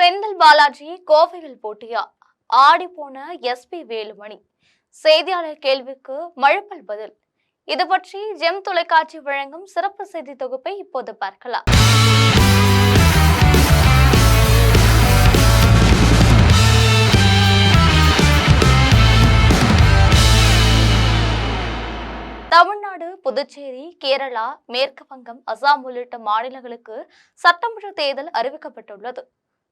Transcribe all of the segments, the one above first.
செந்தில் பாலாஜி கோவையில் போட்டியா? ஆடிப்போன எஸ்பி வேலுமணி. செய்தியாளர் கேள்விக்கு மழுப்பல் பதில். இது பற்றி ஜெம் தொலைக்காட்சி வழங்கும் சிறப்பு செய்தி தொகுப்பை இப்போது பார்க்கலாம். தமிழ்நாடு, புதுச்சேரி, கேரளா, மேற்கு வங்கம், அசாம் உள்ளிட்ட மாநிலங்களுக்கு சட்டமன்ற தேர்தல் அறிவிக்கப்பட்டுள்ளது.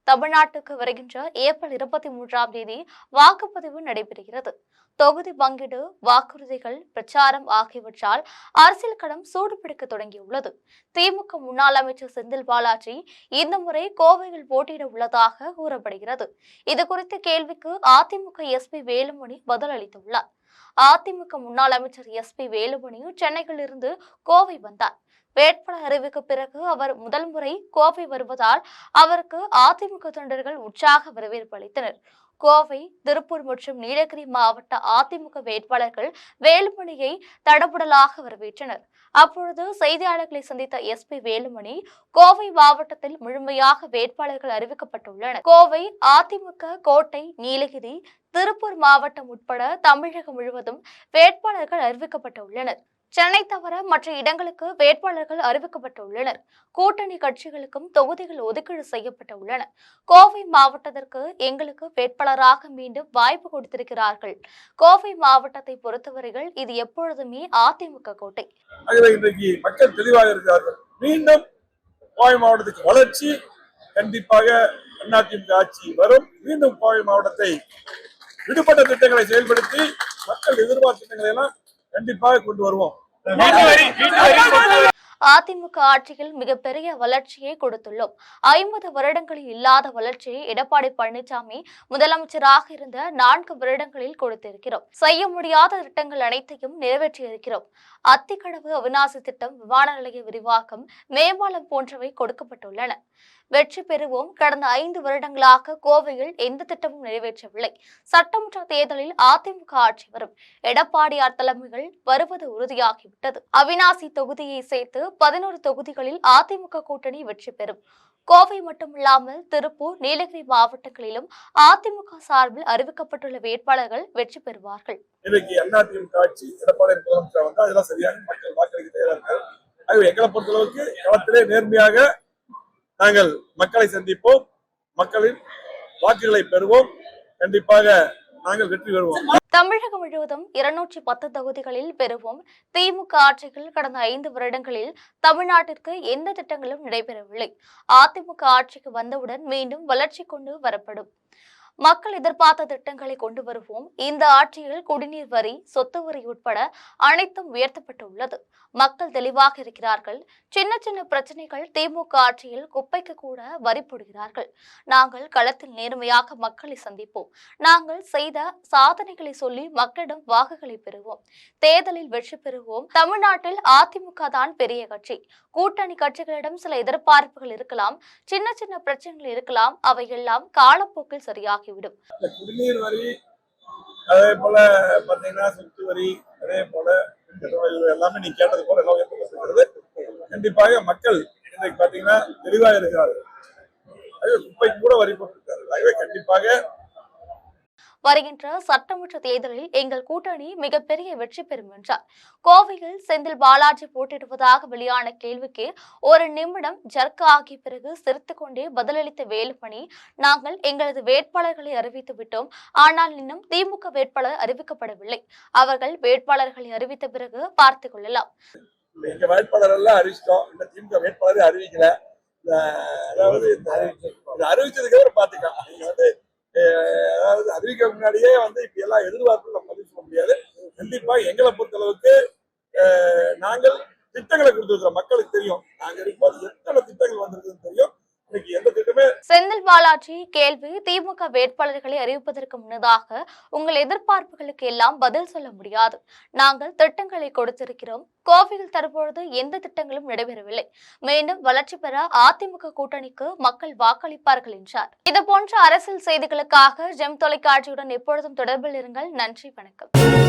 தமிழ்நாட்டுக்கு வருகின்ற ஏப்ரல் 23ஆம் தேதி வாக்குப்பதிவு நடைபெறுகிறது. தொகுதி பங்கீடு, வாக்குறுதிகள், பிரச்சாரம் ஆகியவற்றால் அரசியல் களம் சூடுபிடிக்க தொடங்கியுள்ளது. திமுக முன்னாள் அமைச்சர் செந்தில் பாலாஜி இந்த முறை கோவையில் போட்டியிட உள்ளதாக கூறப்படுகிறது. இதுகுறித்த கேள்விக்கு அதிமுக எஸ்பி வேலுமணி பதில் அளித்துள்ளார். அதிமுக முன்னாள் அமைச்சர் எஸ்பி வேலுமணி சென்னையில் இருந்து கோவை வந்தார். வேட்பாளர் அறிவிக்க பிறகு அவர் முதல் முறை கோவை வருவதால் அவருக்கு அதிமுக தொண்டர்கள் உற்சாக வரவேற்பு அளித்தனர். கோவை, திருப்பூர் மற்றும் நீலகிரி மாவட்ட அதிமுக வேட்பாளர்கள் வேலுமணியை தடபுடலாக வரவேற்றனர். அப்பொழுது செய்தியாளர்களை சந்தித்த எஸ்பி வேலுமணி, கோவை மாவட்டத்தில் முழுமையாக வேட்பாளர்கள் அறிவிக்கப்பட்டுள்ளனர். கோவை அதிமுக கோட்டை, நீலகிரி, திருப்பூர் மாவட்டம் உட்பட தமிழகம் முழுவதும் வேட்பாளர்கள் அறிவிக்கப்பட்டுள்ளனர். சென்னை தவிர மற்ற இடங்களுக்கு வேட்பாளர்கள் அறிவிக்கப்பட்டுள்ளனர். கூட்டணி கட்சிகளுக்கும் தொகுதிகள் ஒதுக்கீடு செய்யப்பட்டுள்ளன. கோவை மாவட்டத்திற்கு எங்களுக்கு வேட்பாளராக மீண்டும் வாய்ப்பு கொடுத்திருக்கிறார்கள். கோவை மாவட்டத்தை பொறுத்தவரைகள் இது எப்பொழுதுமே அதிமுக கோட்டை. இன்றைக்கு மக்கள் தெளிவாக இருக்கிறார்கள். மீண்டும் கோவை மாவட்டத்துக்கு வளர்ச்சி கண்டிப்பாக அதிமுக ஆட்சி வரும். மீண்டும் கோவை மாவட்டத்தை விடுபட்ட திட்டங்களை செயல்படுத்தி மக்கள் எதிர்பார்த்த திட்டங்களை எல்லாம் கண்டிப்பாக கொண்டு வருவோம். அதிமுக ஆட்சியில் மிகப்பெரிய வளர்ச்சியை கொடுத்துள்ளோம். 50 வருடங்களில் இல்லாத வளர்ச்சியை எடப்பாடி பழனிசாமி முதலமைச்சராக இருந்த 4 வருடங்களில் கொடுத்திருக்கிறோம். செய்ய முடியாத திட்டங்கள் அனைத்தையும் நிறைவேற்றியிருக்கிறோம். அத்திக்கடவு அவிநாசி திட்டம், விமான நிலைய விரிவாக்கம், மேம்பாலம் போன்றவை கொடுக்கப்பட்டுள்ளன. வெற்றி பெறுவோம். கடந்த 5 வருடங்களாக கோவையில் எந்த திட்டமும் நிறைவேற்றவில்லை. சட்டமன்ற தேர்தலில் அதிமுக ஆட்சி வரும். எடப்பாடியார் தலைமையில் வருவது உறுதியாகிவிட்டது. அவிநாசி தொகுதியை சேர்த்து 11 தொகுதிகளில் அதிமுக கூட்டணி வெற்றி பெறும். கோவை மட்டுமில்லாமல் திருப்பூர், நீலகிரி மாவட்டங்களிலும் அதிமுக சார்பில் அறிவிக்கப்பட்டுள்ள வேட்பாளர்கள் வெற்றி பெறுவார்கள். அதிமுக ஆட்சி எடப்பாடி முதலமைச்சர் வந்தால் அதெல்லாம் சரியாக மக்கள் வாக்களிக்க தயாராக. எங்களை பொறுத்தளவுக்கு களத்திலே நேர்மையாக நாங்கள் மக்களை சந்திப்போம், மக்களின் வாக்குகளை பெறுவோம். கண்டிப்பாக நாங்கள் வெற்றி பெறுவோம். தமிழகம் முழுவதும் 210 தொகுதிகளில் பெறுவோம். திமுக ஆட்சியில் கடந்த 5 வருடங்களில் தமிழ்நாட்டிற்கு எந்த திட்டங்களும் நடைபெறவில்லை. அதிமுக ஆட்சிக்கு வந்தவுடன் மீண்டும் வளர்ச்சி கொண்டு வரப்படும். மக்கள் எதிர்பார்த்த திட்டங்களை கொண்டு வருவோம். இந்த ஆட்சியில் குடிநீர் வரி, சொத்து வரி உட்பட அனைத்தும் உயர்த்தப்பட்டுள்ளது. மக்கள் தெளிவாக இருக்கிறார்கள். சின்ன சின்ன பிரச்சனைகள் திமுக ஆட்சியில் குப்பைக்கு கூட வரி போடுகிறார்கள். நாங்கள் களத்தில் நேர்மையாக மக்களை சந்திப்போம். நாங்கள் செய்த சாதனைகளை சொல்லி மக்களிடம் வாக்குகளை பெறுவோம். தேர்தலில் வெற்றி பெறுவோம். தமிழ்நாட்டில் அதிமுக தான் பெரிய கட்சி. கூட்டணி கட்சிகளிடம் சில எதிர்பார்ப்புகள் இருக்கலாம், சின்ன சின்ன பிரச்சனைகள் இருக்கலாம். அவையெல்லாம் காலப்போக்கில் சரியாகி குடிநீர் வரி, அதே போல பாத்தீங்கன்னா சொத்து வரி, அதே போல எல்லாமே நீ கேட்டது போல எல்லாம் உயர்த்தப்பட்டிருக்கிறது. கண்டிப்பாக மக்கள் இன்றைக்கு பாத்தீங்கன்னா தெளிவாக இருக்கிறார்கள். குப்பைக்கு கூட வரி போட்டிருக்காரு. கண்டிப்பாக வருகின்ற சட்டமன்ற தேர்தலில் எங்கள் கூட்டணி மிகப்பெரிய வெற்றி பெறும் என்றார். கோவையில் செந்தில் பாலாஜி போட்டியிடுவதாக வெளியான கேள்விக்கு ஒரு நிமிடம் ஜர்க் ஆகிய பிறகு சிரித்துக் கொண்டே பதிலளித்த வேலுமணி, நாங்கள் எங்களது வேட்பாளர்களை அறிவித்து விட்டோம். ஆனால் இன்னும் திமுக வேட்பாளர் அறிவிக்கப்படவில்லை. அவர்கள் வேட்பாளர்களை அறிவித்த பிறகு பார்த்துக் கொள்ளலாம். எங்க வேட்பாளர் எல்லாம் அறிவிச்சிட்டோம். இந்த திமுக வேட்பாளரை அறிவிக்கல. அதாவது அறிவிச்சதுக்கு அப்புறம் பாத்துக்கலாம். அதாவது அறிவிக்க முன்னாடியே இப்ப எல்லாம் எதிர்பார்ப்பு நம்ம பதிவு செய்ய முடியாது. கண்டிப்பா எங்களை பொறுத்த அளவுக்கு நாங்கள் திட்டங்களை கொடுத்துருக்கிறோம். மக்களுக்கு தெரியும் நாங்க இருக்கும்போது எத்தனை திட்டங்கள் வந்திருக்குன்னு தெரியும். செந்தில் பாலாஜி கேள்வி, திமுக வேட்பாளர்களை அறிவிப்பதற்கு முன்னதாக உங்கள் எதிர்பார்ப்புகளுக்கு எல்லாம் பதில் சொல்ல முடியாது. நாங்கள் திட்டங்களை கொடுத்திருக்கிறோம். கோவையில் தற்பொழுது எந்த திட்டங்களும் நடைபெறவில்லை. மீண்டும் வளர்ச்சி பெற அதிமுக கூட்டணிக்கு மக்கள் வாக்களிப்பார்கள் என்றார். இது போன்ற அரசியல் செய்திகளுக்காக ஜெம் தொலைக்காட்சியுடன் எப்பொழுதும் தொடர்பில் இருங்கள். நன்றி, வணக்கம்.